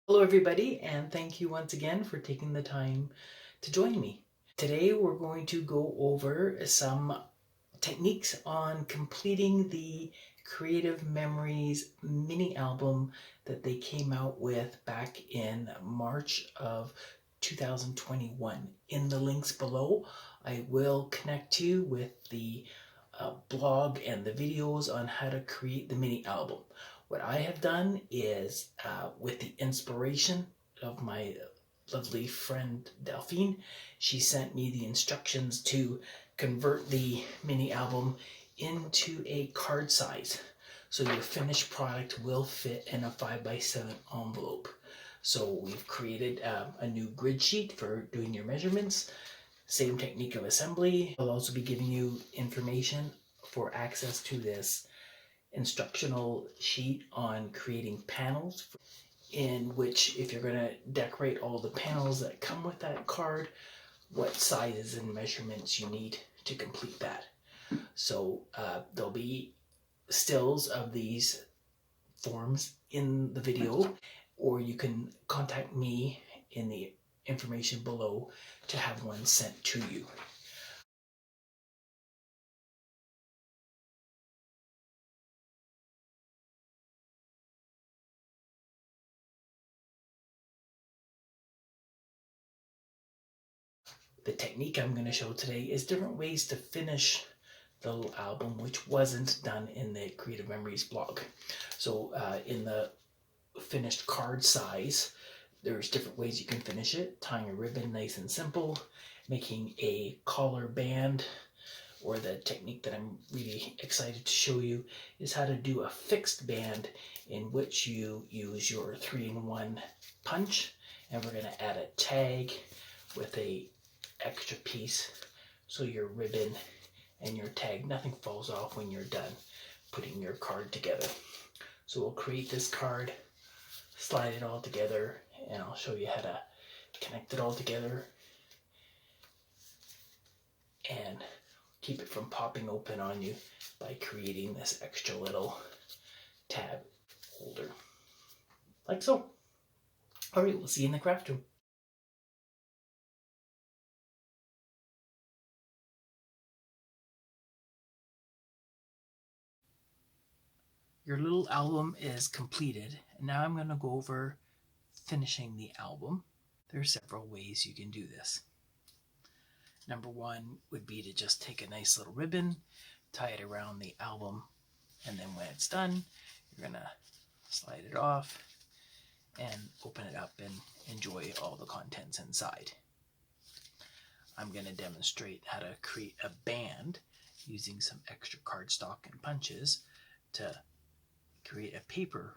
Hello everybody, and thank you once again for taking the time to join me. Today we're going to go over some techniques on completing the Creative Memories mini album that they came out with back in March of 2021. In the links below, I will connect you with the blog and the videos on how to create the mini album. What I have done is, with the inspiration of my lovely friend Dalphine, she sent me the instructions to convert the mini album into a card size. So your finished product will fit in a 5x7 envelope. So we've created a new grid sheet for doing your measurements. Same technique of assembly. I'll also be giving you information for access to this instructional sheet on creating panels, in which if you're going to decorate all the panels that come with that card, what sizes and measurements you need to complete that. So there'll be stills of these forms in the video, or you can contact me in the information below to have one sent to you. The technique I'm going to show today is different ways to finish the little album, which wasn't done in the Creative Memories blog. So in the finished card size, there's different ways you can finish it. Tying a ribbon, nice and simple. Making a collar band, or the technique that I'm really excited to show you is how to do a fixed band, in which you use your 3-in-1 punch, and we're going to add a tag with a extra piece, so your ribbon and your tag, nothing falls off when you're done putting your card together. So we'll create this card, slide it all together, and I'll show you how to connect it all together and keep it from popping open on you by creating this extra little tab holder, like so. All right, we'll see you in the craft room. Your little album is completed, and now I'm going to go over finishing the album. There are several ways you can do this. Number one would be to just take a nice little ribbon, tie it around the album, and then when it's done, you're going to slide it off and open it up and enjoy all the contents inside. I'm going to demonstrate how to create a band using some extra cardstock and punches to create a paper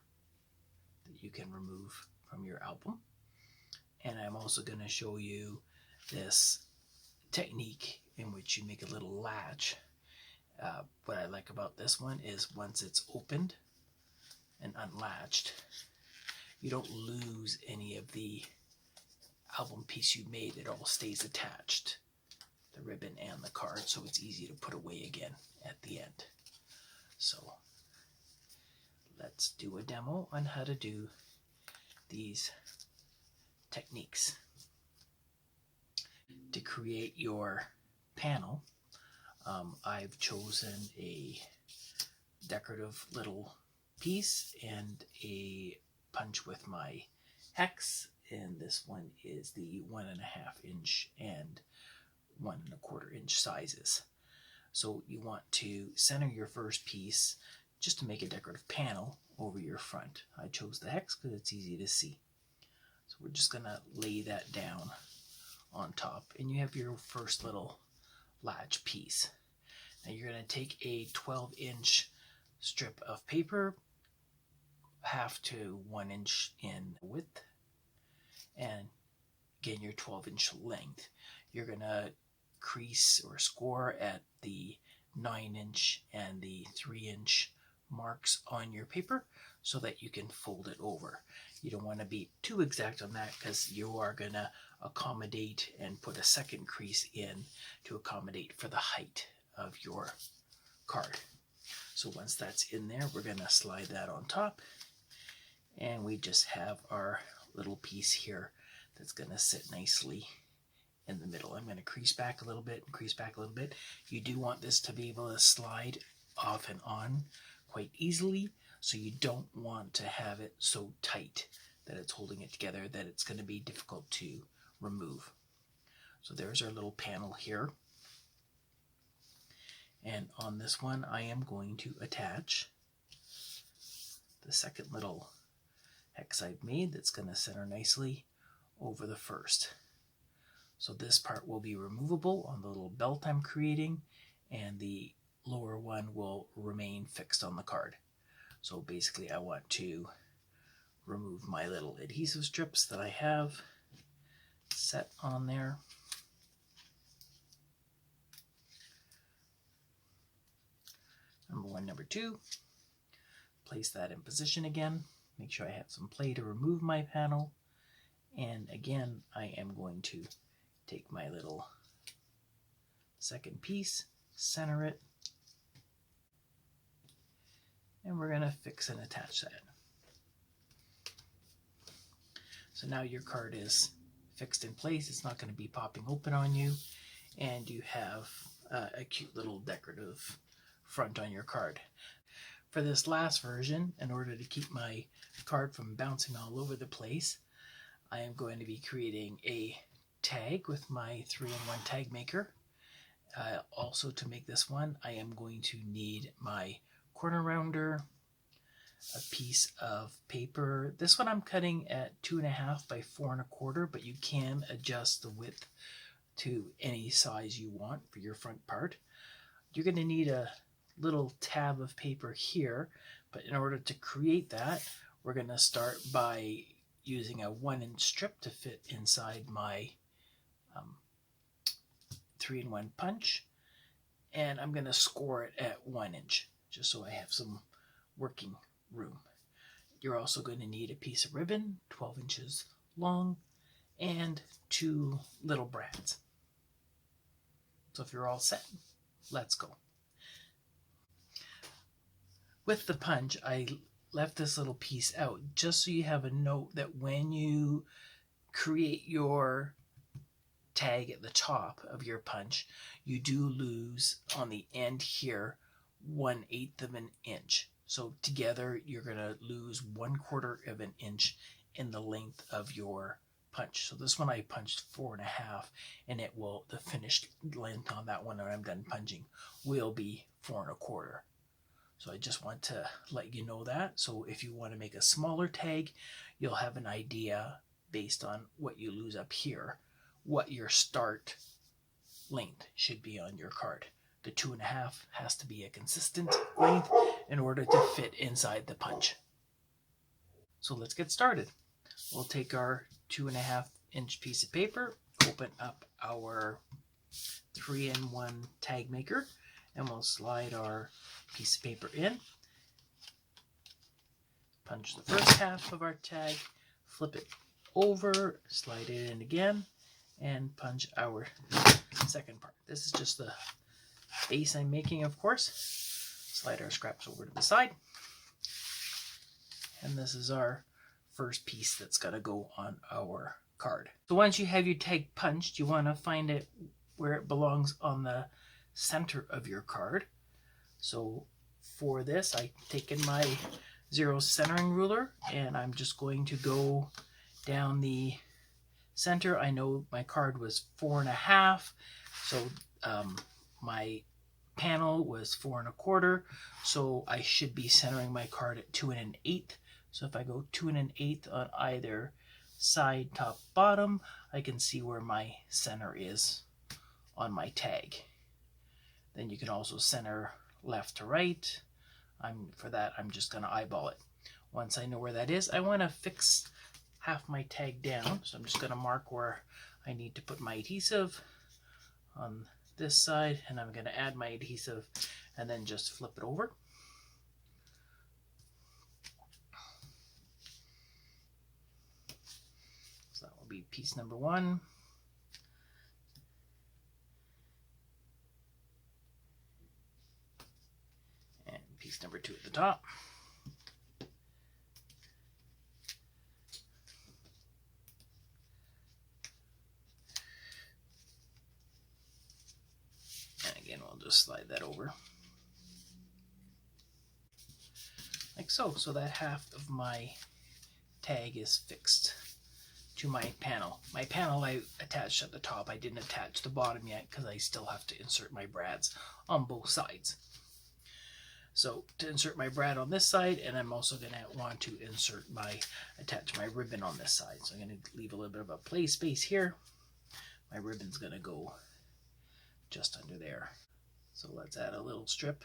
that you can remove from your album. And I'm also going to show you this technique in which you make a little latch. What I like about this one is once it's opened and unlatched, you don't lose any of the album piece you made. It all stays attached, the ribbon and the card, so it's easy to put away again at the end. So let's do a demo on how to do these techniques. To create your panel, I've chosen a decorative little piece and a punch with my hex, and this one is the 1.5 inch and 1.25 inch sizes. So you want to center your first piece just to make a decorative panel over your front. I chose the hex because it's easy to see. So we're just going to lay that down on top, and you have your first little latch piece. Now you're going to take a 12-inch strip of paper, 1/2 to 1 inch in width, and again your 12-inch length. You're going to crease or score at the 9-inch and the 3-inch marks on your paper so that you can fold it over. You don't want to be too exact on that because you are going to accommodate and put a second crease in to accommodate for the height of your card. So once that's in there, we're going to slide that on top, and we just have our little piece here that's going to sit nicely in the middle. I'm going to crease back a little bit and crease back a little bit. You do want this to be able to slide off and on quite easily, so you don't want to have it so tight that it's holding it together that it's going to be difficult to remove. So there's our little panel here. And on this one, I am going to attach the second little hex I've made that's going to center nicely over the first. So this part will be removable on the little belt I'm creating, and the lower one will remain fixed on the card. So basically I want to remove my little adhesive strips that I have set on there. Number one, number two. Place that in position again. Make sure I have some play to remove my panel. And again, I am going to take my little second piece, center it, and we're going to fix and attach that. So now your card is fixed in place. It's not going to be popping open on you, and you have a cute little decorative front on your card. For this last version, in order to keep my card from bouncing all over the place, I am going to be creating a tag with my 3-in-1 tag maker. Also, to make this one, I am going to need my corner rounder, a piece of paper. This one I'm cutting at 2.5 by 4 1/4, but you can adjust the width to any size you want for your front part. You're going to need a little tab of paper here, but in order to create that, we're going to start by using a 1-inch strip to fit inside my 3-in-1 punch, and I'm going to score it at 1 inch just so I have some working room. You're also going to need a piece of ribbon 12 inches long and 2 little brads. So if you're all set, let's go. With the punch, I left this little piece out just so you have a note that when you create your tag at the top of your punch, you do lose on the end here 1/8 of an inch. So together you're going to lose 1/4 of an inch in the length of your punch. So this one I punched 4.5, and it will, the finished length on that one when I'm done punching will be 4 1/4. So I just want to let you know that. So if you want to make a smaller tag, you'll have an idea based on what you lose up here, what your start length should be on your card. The 2.5 has to be a consistent length in order to fit inside the punch. So let's get started. We'll take our 2.5-inch piece of paper, open up our 3-in-1 tag maker, and we'll slide our piece of paper in, punch the first half of our tag, flip it over, slide it in again, and punch our second part. This is just the base I'm making, of course. Slide our scraps over to the side, and this is our first piece that's got to go on our card. So once you have your tag punched, you want to find it where it belongs on the center of your card. So for this, I've taken my 0 centering ruler, and I'm just going to go down the center. I know my card was 4.5, so my panel was 4 1/4, so I should be centering my card at 2 1/8. So if I go 2 1/8 on either side, top, bottom, I can see where my center is on my tag. Then you can also center left to right. For that, I'm just going to eyeball it. Once I know where that is, I want to fix half my tag down. So I'm just going to mark where I need to put my adhesive on this side, and I'm going to add my adhesive and then just flip it over. So that will be piece number 1. And piece number 2 at the top. just slide that over. Like so. So that half of my tag is fixed to my panel. My panel I attached at the top. I didn't attach the bottom yet because I still have to insert my brads on both sides. So to insert my brad on this side, and I'm also going to want to attach my ribbon on this side. So I'm going to leave a little bit of a play space here. My ribbon's going to go just under there. So let's add a little strip.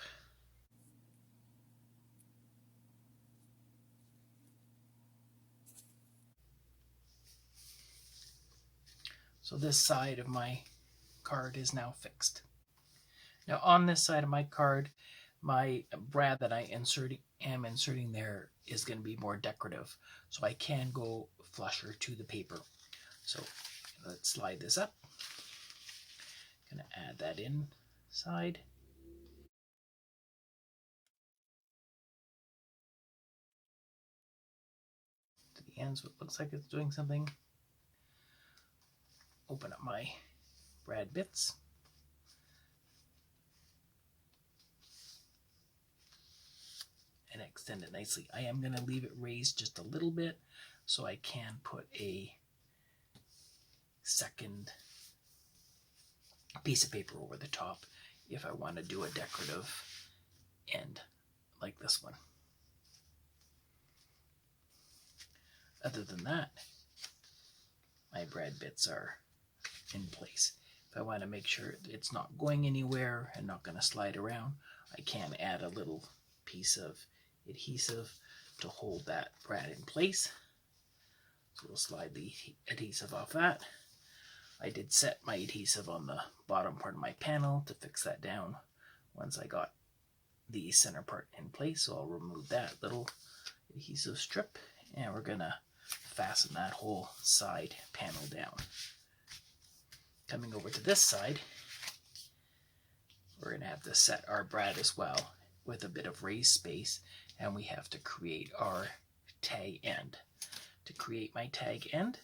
So this side of my card is now fixed. Now on this side of my card, my brad that I am inserting there is going to be more decorative. So I can go flusher to the paper. So let's slide this up. Going to add that inside. To the ends, what looks like it's doing something. Open up my brad bits. And extend it nicely. I am going to leave it raised just a little bit so I can put a second piece of paper over the top if I want to do a decorative end like this one. Other than that, my brad bits are in place. If I want to make sure it's not going anywhere and not going to slide around, I can add a little piece of adhesive to hold that brad in place. So we'll slide the adhesive off that. I did set my adhesive on the bottom part of my panel to fix that down once I got the center part in place. So I'll remove that little adhesive strip and we're gonna fasten that whole side panel down. Coming over to this side, we're gonna have to set our brad as well with a bit of raised space, and we have to create our tag end. To create my tag end,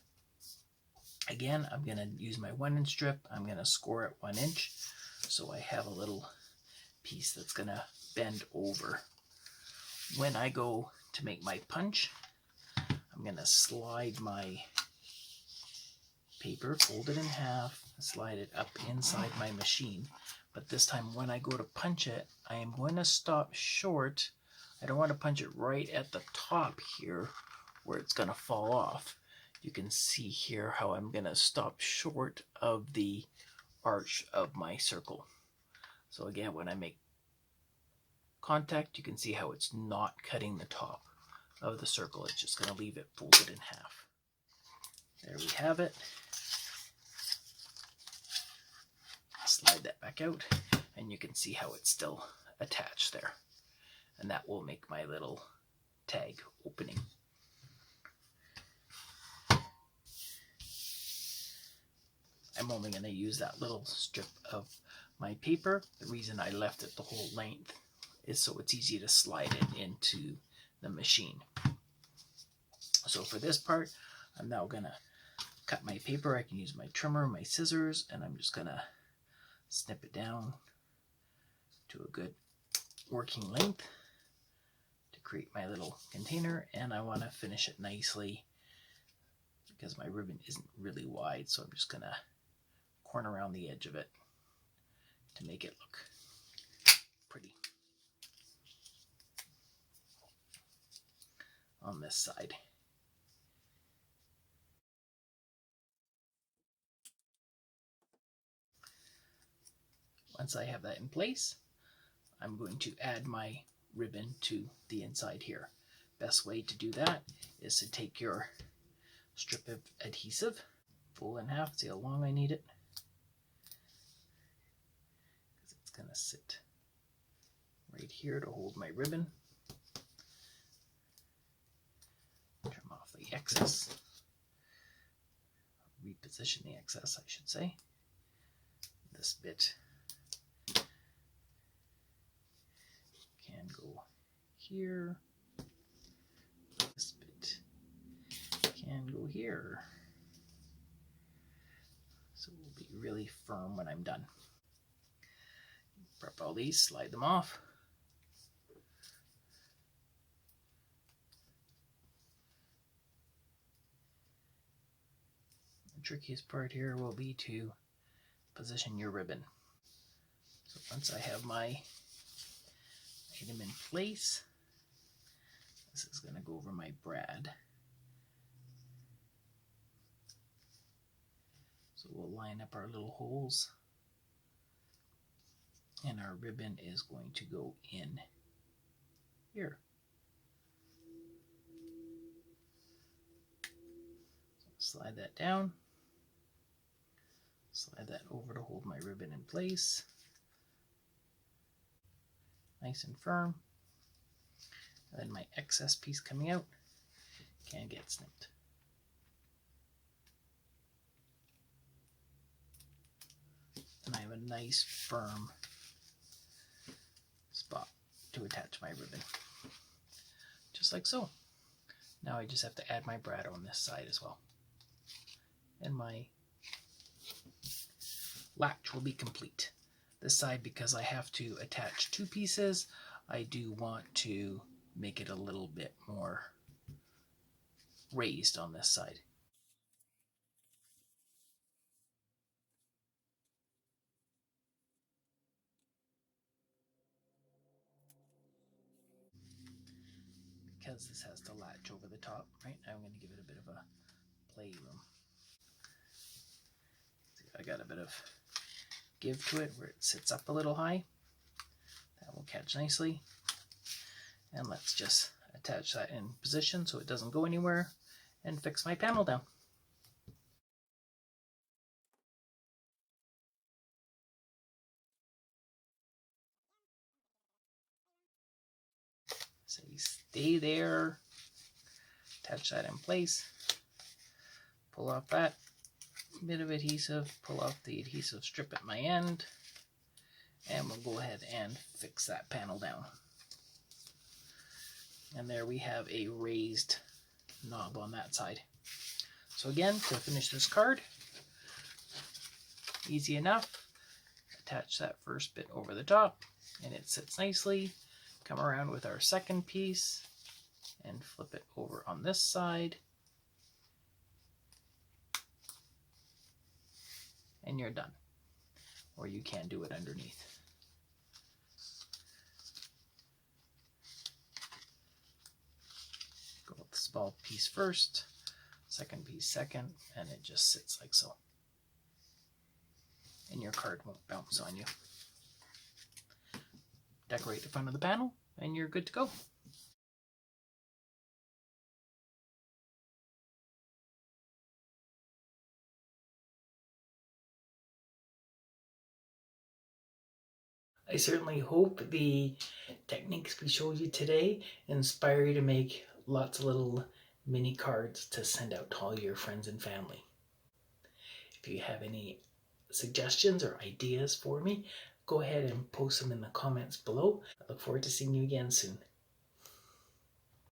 again, I'm going to use my 1-inch strip. I'm going to score it 1 inch so I have a little piece that's going to bend over. When I go to make my punch, I'm going to slide my paper, fold it in half, slide it up inside my machine. But this time when I go to punch it, I am going to stop short. I don't want to punch it right at the top here where it's going to fall off. You can see here how I'm going to stop short of the arch of my circle. So again, when I make contact, you can see how it's not cutting the top of the circle. It's just going to leave it folded in half. There we have it. Slide that back out and you can see how it's still attached there. And that will make my little tag opening. I'm only going to use that little strip of my paper. The reason I left it the whole length is so it's easy to slide it into the machine. So for this part, I'm now going to cut my paper. I can use my trimmer, my scissors, and I'm just going to snip it down to a good working length to create my little container. And I want to finish it nicely because my ribbon isn't really wide, so I'm just going to corner around the edge of it to make it look pretty on this side. Once I have that in place, I'm going to add my ribbon to the inside here. Best way to do that is to take your strip of adhesive, fold in half, see how long I need it, because it's going to sit right here to hold my ribbon. Trim off the excess, reposition the excess, I should say. This bit can go here. This bit can go here. So it will be really firm when I'm done. Prep all these, slide them off. The trickiest part here will be to position your ribbon. So once I have my item in place, this is going to go over my brad. So we'll line up our little holes, and our ribbon is going to go in here. So slide that down, slide that over to hold my ribbon in place, nice and firm. And then my excess piece coming out can get snipped. And I have a nice firm spot to attach my ribbon, just like so. Now I just have to add my brad on this side as well, and my latch will be complete. This side, because I have to attach two pieces, I do want to make it a little bit more raised on this side. Because this has to latch over the top, right? I'm going to give it a bit of a playroom. See, I got a bit of give to it where it sits up a little high. That will catch nicely. And let's just attach that in position so it doesn't go anywhere and fix my panel down. So you stay there, attach that in place, pull off that bit of adhesive, pull off the adhesive strip at my end, and we'll go ahead and fix that panel down. And there we have a raised knob on that side. So again, to finish this card, easy enough. Attach that first bit over the top and it sits nicely. Come around with our second piece and flip it over on this side. And you're done. Or you can do it underneath. Go with the small piece first, second piece second, and it just sits like so. And your card won't bounce on you. Decorate the front of the panel, and you're good to go. I certainly hope the techniques we showed you today inspire you to make lots of little mini cards to send out to all your friends and family. If you have any suggestions or ideas for me, go ahead and post them in the comments below. I look forward to seeing you again soon.